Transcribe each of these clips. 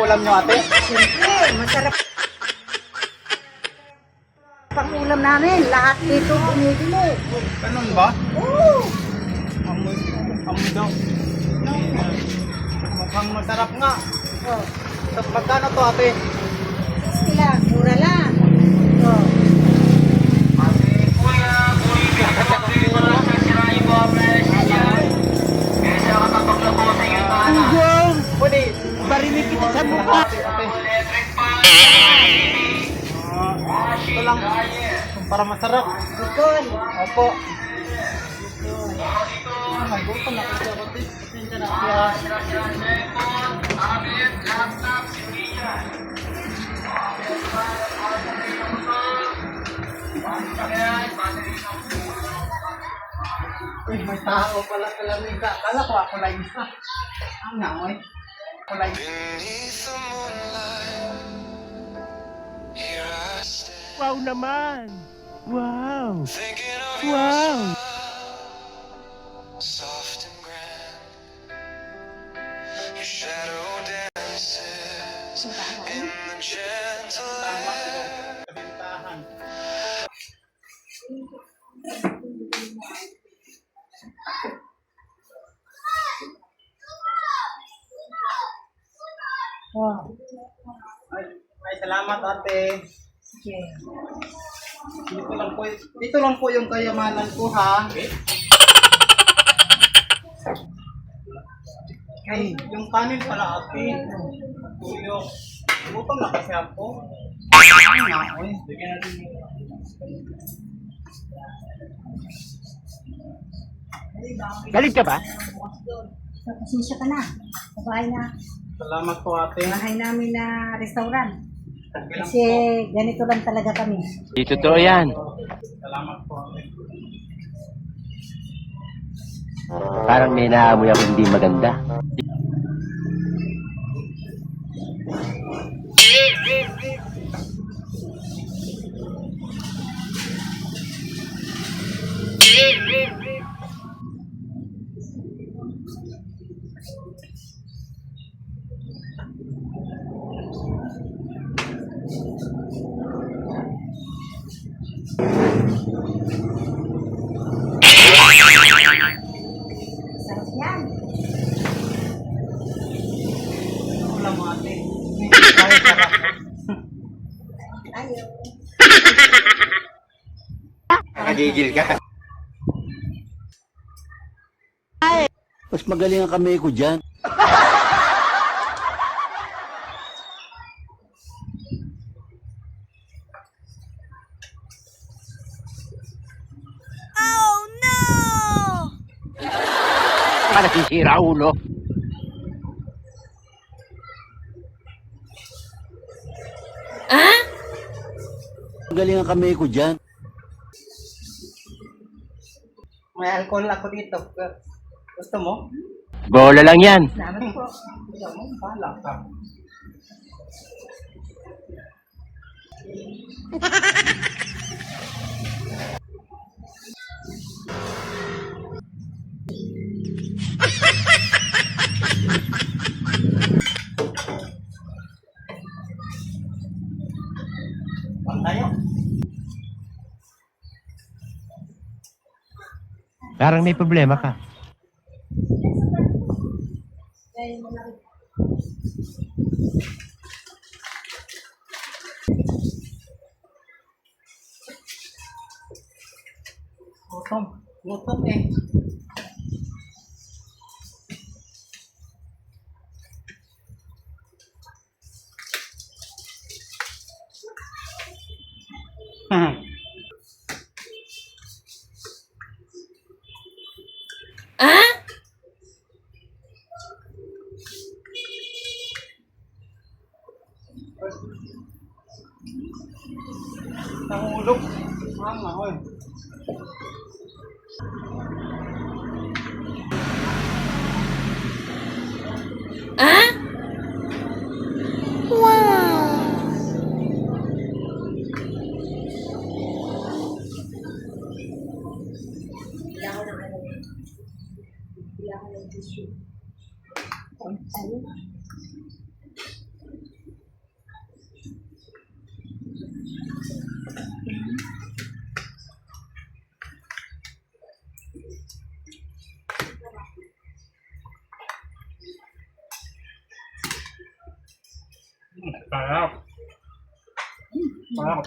ulam nyo, ate? Siyempre, masarap pang ulam namin. Lahat dito bumibili. Ganun ba? Oo. Amoy daw. Mukhang masarap nga. Oh, So, magkano to, ate? sila, mura lang. Oh. Tugong! Pwede, barinig kita sa mukha. Ate. Ito lang. Para masarap. Bukol. Opo. Ay, gutom na kasi ako, ate. Pasensya na. Kaya, uy, may tao pala sa lamig. Akala ko ako lang isa. Ang nangoy. Ako lang isa. Wow naman! Wow! Wow! Soft and grand, your shadow dances in the gentle air. Kabintahan. Oh. Ay, salamat, ate. Sige. Dito lang po yung kayamanan ko, ha? Ay, yung kanin pala, ate. Tuyo. Gutom na kasi ako. Ay, naoy. Bigyan natin yung... Galit ka ba? So, pasensya ka na. Sa bahay na. Salamat po, ate. Bahay namin na restaurant. Okay lang Kasi po. ganito lang talaga kami. Di totoo yan. Salamat po, ate. Parang may naamoy ako hindi maganda. Sarap yan. Wala mo, ate. Ay, sarap. Ayaw. Nakagigil ka. Mas magaling ang kamay ko dyan. Para sisira ulo. Magaling ang kamay ko dyan. May alcohol ako dito. Gusto mo? Bola lang yan. Salamat po. Gusto mo? Bahala ka. Pang tayo. Parang may problema ka. Gutom. Gutom eh. Nahulog. Ang ahoy. Sarap. Sarap.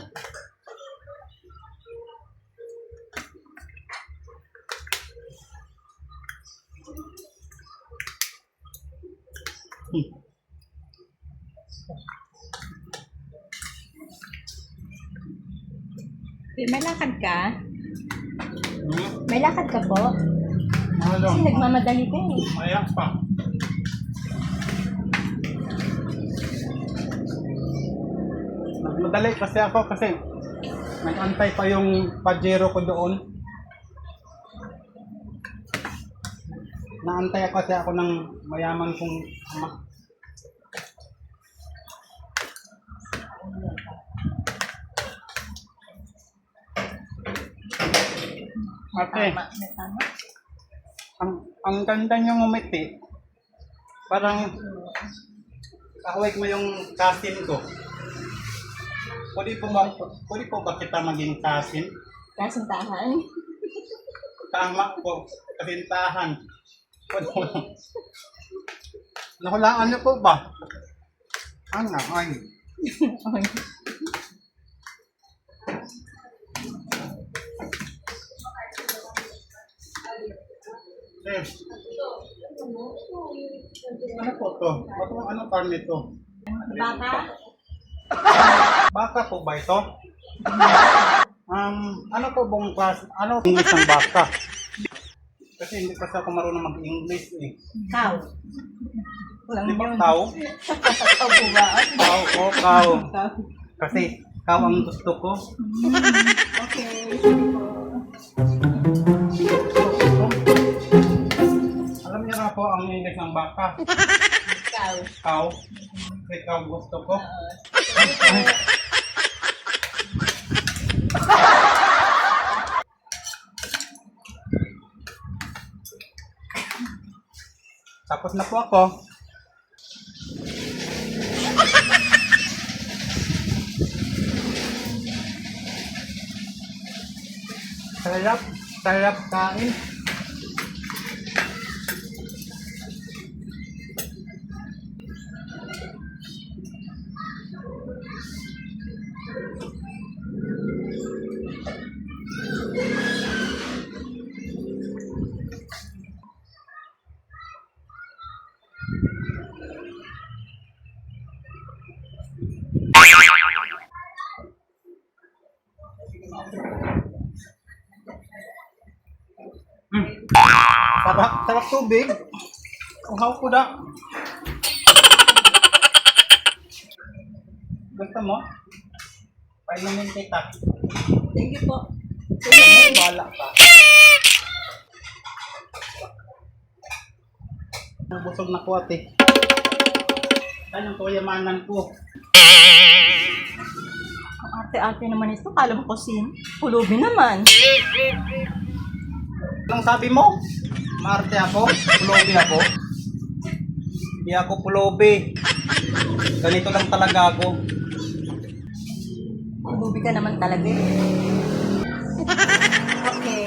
May lakad ka? Hmm? May lakad ka po? Ano? Kasi nagmamadali ka eh. Ayan pa. Madali kasi ako kasi nag-antay pa yung Pajero ko doon. Naantay kasi ako ng mayaman kong ama. Ate, Tama, may tama. ang ganda niyong umiti. Parang kahawig mo yung kasin ko. Pwede po ba kita maging kasin? Kasintahan. Tama po, kasintahan. Pwede po lang. Nahulaan niyo po ba? Ano? Ay. Okay. Eh. Ano po to? Anong farm nito? Baka? Baka po ba ito? Ano po bang class? Ano English ng baka? Kasi hindi kasi ako marunong mag-English eh. Cow. Walang Di ba yun. cow? Cow po ba? Cow, oh cow. Cow. Kasi cow ang gusto ko. Okay. Alam niyo na po ang English ng baka. Cow. Cow. Kasi cow gusto ko. Tapos na po ako. Sarap, sarap kain. Sarap, sarap tubig. Uhaw ko da. Gusto mo? Painumin kita. Thank you po. Bala ka. Busog na ko ate. Anong kayamanan ko? Ang ate-ate naman ito. Kala mo kusin. Pulubi naman. Anong sabi mo? Maarte ako? Pulobe ako? Hindi ako pulobe. Ganito lang talaga ako. Pulubi ka naman talaga eh. Okay.